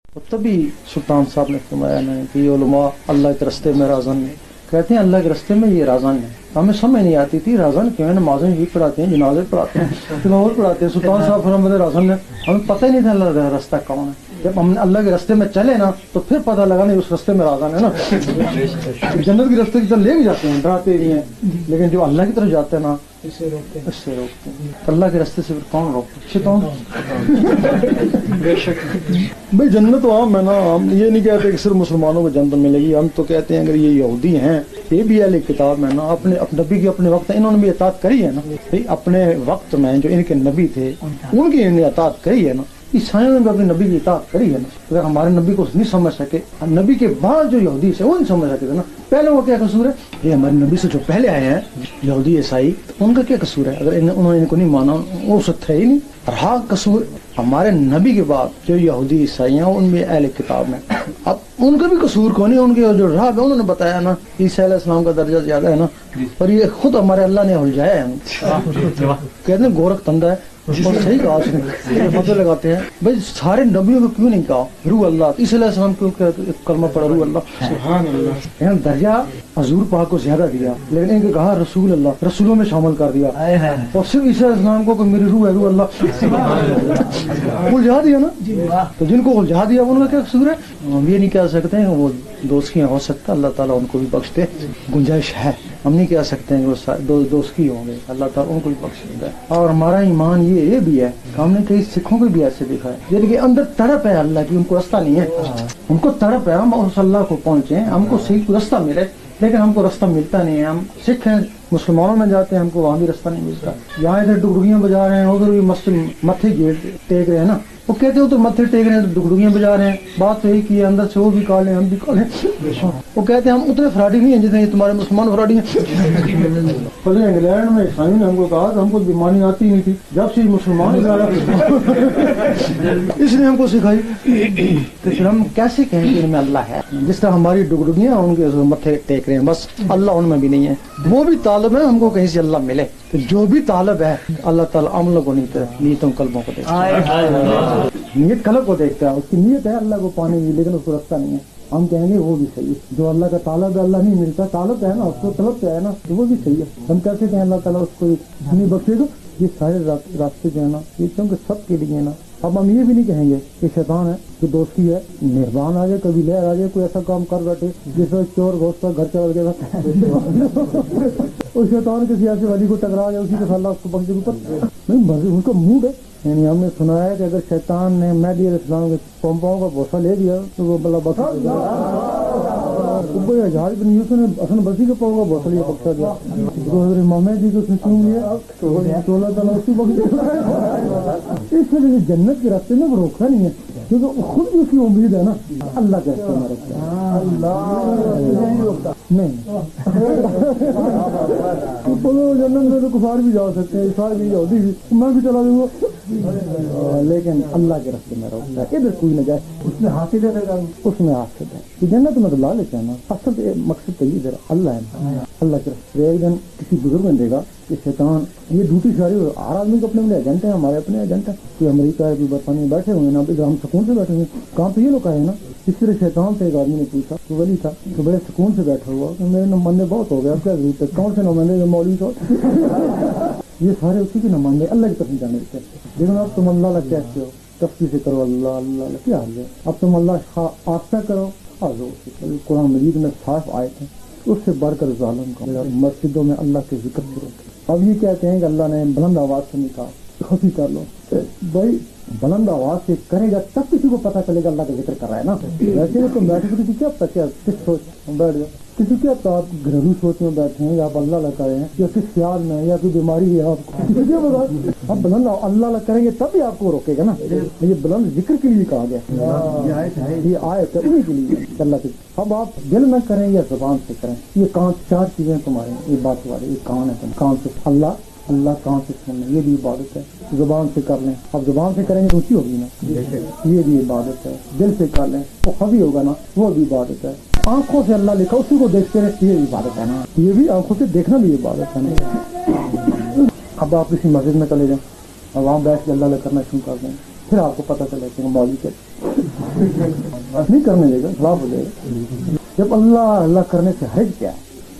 तभी सुल्तान साहब ने फरमाया ना कि ये उलमा अल्लाह के रास्ते में राज़न है, कहते हैं अल्लाह के रास्ते में ये राज़न है। हमें समझ नहीं आती थी राज़न क्यों है, नमाज़ें भी पढ़ाते हैं, जनाज़े पढ़ाते हैं, तिलावत पढ़ाते हैं। सुल्तान साहब फरमाते राज़न है, हमें पता ही नहीं था अल्लाह का रास्ता कौन है। जब हमने अल्लाह के रास्ते में चले ना तो फिर पता लगा नहीं उस रास्ते में राज़न है ना। जन्नत के रास्ते की तरफ ले भी जाते हैं, डराते भी हैं, लेकिन जो अल्लाह की तरफ जाते हैं ना इससे रोकते हैं। अल्लाह के रास्ते से फिर कौन रोकते? शैतान। बेशक भाई जन्नत तो आम है ना, हम ये नहीं कहते कि सिर्फ मुसलमानों को जन्नत मिलेगी, हम तो कहते हैं अगर ये यहूदी हैं, ये भी अहले किताब है ना, अपने नबी की अपने वक्त इन्होंने भी इताअत करी है ना भाई, अपने वक्त में जो इनके नबी थे उनकी इन्होंने इताअत करी है ना, ईसाइयों ने भी अपने नबी की इताअत करी है ना। अगर हमारे नबी को नहीं समझ सके, नबी के बाद जो यहूदी से वो नहीं समझ सके थे ना, पहले वो क्या कसूर है? ये हमारे नबी से जो पहले आए हैं यहूदी ईसाई, उनका क्या कसूर है? अगर उन्होंने इनको नहीं माना, वो उससे थे ही नहीं। और हाँ कसूर हमारे नबी के बाद जो यहूदी ईसाई हैं उनमें अहले किताब में, अब उनका भी कसूर कौन है? उनके जो राह है उन्होंने बताया ना, ईसा अलैहिस्सलाम का दर्जा ज्यादा है ना, पर ये खुद हमारे अल्लाह ने उलझाया है। कहते हैं गोरख तंदा है, और सही कहा उसने, फतवा लगाते हैं भाई सारे नबियों को क्यों नहीं कहा रूह अल्लाह, ईसा अलैहिस्सलाम को कलमा पढ़ा रूह अल्लाह, सुभान अल्लाह। दर्जा हजूर पाक को ज्यादा दिया, लेकिन इनके कहा रसूल अल्लाह, रसूलों में शामिल कर दिया, और सिर्फ ईसा अलैहिस्सलाम को मेरी रूह है, रूह अल्लाह उलझा दिया ना। तो जिनको उलझा दिया उनका क्या कसूर है? हम ये नहीं कह सकते हैं वो दोस्तियाँ हो सकता, अल्लाह ताला उनको भी बख्श दे, गुंजाइश है। हम नहीं कह सकते हैं कि वो दोस्ती होंगे, अल्लाह ताला उनको भी बख्श देता है। और हमारा ईमान ये भी है, हमने कई सिखों को भी ऐसे देखा है जिनके अंदर तड़प है अल्लाह की, उनको रास्ता नहीं है, उनको तड़प है हम उस अल्लाह को पहुँचे, हमको सही रास्ता मिले, लेकिन हमको रास्ता मिलता नहीं है। हम सिख हैं, मुसलमानों में जाते हैं, हमको वहाँ भी रास्ता नहीं मिलता। यहाँ इधर डुगडुगियाँ बजा रहे हैं, उधर भी मस्जिद मत्थे टेक रहे हैं ना, वो कहते हो तो मत्थे टेक रहे हैं तो डुगडुगियाँ बजा रहे हैं, बात तो यही की है, अंदर से वो भी काले हम भी काले। वो कहते हैं हम उतने फराडी नहीं हैं जितने तुम्हारे मुसलमान फराडी हैं। पहले इंग्लैंड में ईसाई ने हमको कहा तो हमको बीमारी आती नहीं थी, जब से मुसलमान इसने हमको सिखाई। तो फिर हम कैसे कहें कि इनमें अल्लाह है? जिस तरह हमारी डुगडुगियाँ उनके मत्थे टेक रहे हैं, बस अल्लाह उनमें भी नहीं है। वो भी तालब है हमको कहीं से अल्लाह मिले, तो जो भी तालब है अल्लाह ताला अमलों को नहीं, नीयतों कल्बों को देखता है। नीयत कल्ब को देखता है, उसकी नीयत है अल्लाह को पाने की, लेकिन उसको रास्ता नहीं है। हम कहेंगे वो भी सही है, जो अल्लाह का तालब है, अल्लाह नहीं मिलता, तालब है ना, उसको तलब है ना, तो वो भी सही है। हम कैसे कहें अल्लाह ताला उसको नहीं बख्शेगा? ये सारे रास्ते जो है ना, ये क्योंकि सब के लिए ना। अब हम ये भी नहीं कहेंगे कि शैतान है, कि दोस्ती है, मेहरबान आ जाए, कभी लहर आ जाए, कोई ऐसा काम कर बैठे जिसमें चोर घोस्ट पर घर चढ़ गया और शैतान किसी ऐसे वाली को टकरा जाए, उसी के साथ उसको बख्श ऊपर नहीं, मर्जी उनका मूड है। यानी हमने सुना है कि अगर शैतान ने मेहदी अलैहिस्सलाम के पंपाओं का भरोसा ले लिया तो वो बल्ला बख्श जहाज बन यूसुफ ने हसन बसी के पाओ का भरोसा लिया, बख्शा दिया। तो हज़रत मोहम्मद जी को उसने चूम लिया तो अल्लाह ताला उसकी बख्श। इसलिए जन्नत के रास्ते में वो रोका नहीं है, क्योंकि खुद भी उसकी उम्मीद है ना, अल्लाह के रास्ते में रोकता नहीं। बोलो जन्नत में तो कुफार भी जा सकते हैं, ईसाई भी, यहूदी भी, मैं भी चला दूंगा, लेकिन अल्लाह के रास्ते में रोकता है। इधर कोई न जाए, उसमें हासिल है, उसमें हासिल है। तो जन्नत में तो ला लेते हैं ना, असल मकसद तो ये अल्लाह है, अल्लाह के रास्ते। एक दिन किसी बुजुर्ग ने देखा कि शैतान ये ड्यूटी सारी हर आदमी को अपने अपने एजेंट है, हमारे अपने एजेंट है, कोई अमेरिका है, कोई बरतानिया बैठे हुए ना, हम सुकून से बैठे हुए, कहाँ पे ये लोग आए ना। इस तरह शैतान से एक आदमी ने पूछा, तो वली था, तो बड़े सुकून से बैठा हुआ, तो मेरे नमाने बहुत हो गया, अब क्या जरूरत है, कौन से नमाने मौलवी साहब ये सारे उसी के नमाने, अल्लाह की तरफ जाने देते। लेकिन अब तुम अल्लाह कहते हो, तफ्ती से करो अल्लाह अल्लाह, क्या हाल है? अब तुम अल्लाह आस्था करो, कुरान मजीद में साफ आए थे, उससे बढ़कर जालिम का मस्जिदों में अल्लाह के जिक्र करो। अब ये कहते हैं कि अल्लाह ने बुलंद आवाज से नहीं कहा, खुशी कर लो भाई, बुलंद आवाज से करेगा तब किसी को पता चलेगा अल्लाह का जिक्र कर रहा है ना। वैसे तो बैठे किसी क्या पता, क्या किस सोच बैठ गया, किसी क्या तो आप घरेलू सोच में बैठे हैं, या आप अल्लाह कर रहे हैं, या किस ख्याल में, या कोई बीमारी है आपको, क्या बता। अब बुलंद अल्लाह करेंगे तब भी आपको रोकेगा ना। ये बुलंद जिक्र के लिए कहा गया, ये आयत है उन्हीं के लिए अल्लाह के। अब आप दिल में करें या जुबान से करें, ये कान, चार चीजें तुम्हारे, ये बात वाले, ये कान है, कान से अल्लाह, अल्लाह कान से सुनना, ये भी इबादत है। जुबान से कर लें, अब जुबान से करेंगे तो ऊँची होगी ना, ये भी इबादत है। दिल से कर लें वो खफी होगा ना, वो भी इबादत है। आंखों से अल्लाह लिखा, उसी को देखते रहे, ये इबादत है ना, ये भी आंखों से देखना भी इबादत है ना। अब आप किसी मस्जिद में चले जाएं, اور وہاں بیٹھ کے اللہ اللہ کرنا شروع کر دیں, پھر آپ کو پتہ چلے کہ مولوی کیا نہیں کرنے دے گا, خلاف ہو جائے گا. جب اللہ اللہ کرنے سے حرج کیا ہے,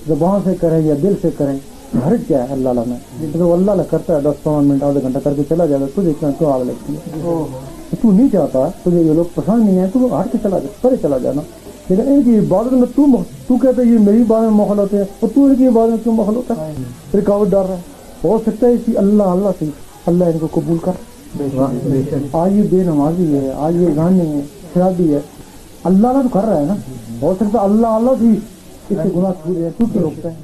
زبان سے کریں یا دل سے کریں, حرج کیا ہے اللہ اللہ میں. تو اللہ اللہ کرتا ہے 10-15 منٹ آدھا گھنٹہ کر کے چلا جائے گا, تجھے کیوں آگ لگتی ہے؟ تو نہیں چاہتا, تجھے یہ لوگ پسند نہیں ہے, تو ہٹ کے چلا جا, پرے چلا جانا. لیکن ان کی عبادت میں تو کہتا ہے یہ میری عبادت میں مخل ہوتے ہیں, اور تو ان کی عبادت میں کیوں مخل ہوتا ہے؟ رکاوٹ ڈال رہا ہے. ہو سکتا ہے کہ اللہ اللہ سے اللہ ان کو قبول کر. آج یہ بے نمازی ہے, آج یہ گانے ہے, شرابی ہے, اللہ اللہ تو کر رہا ہے نا. ہو سکتا ہے اللہ اللہ سے اس سے گناہ چھوٹ جائے, تو کیوں روکتا ہے؟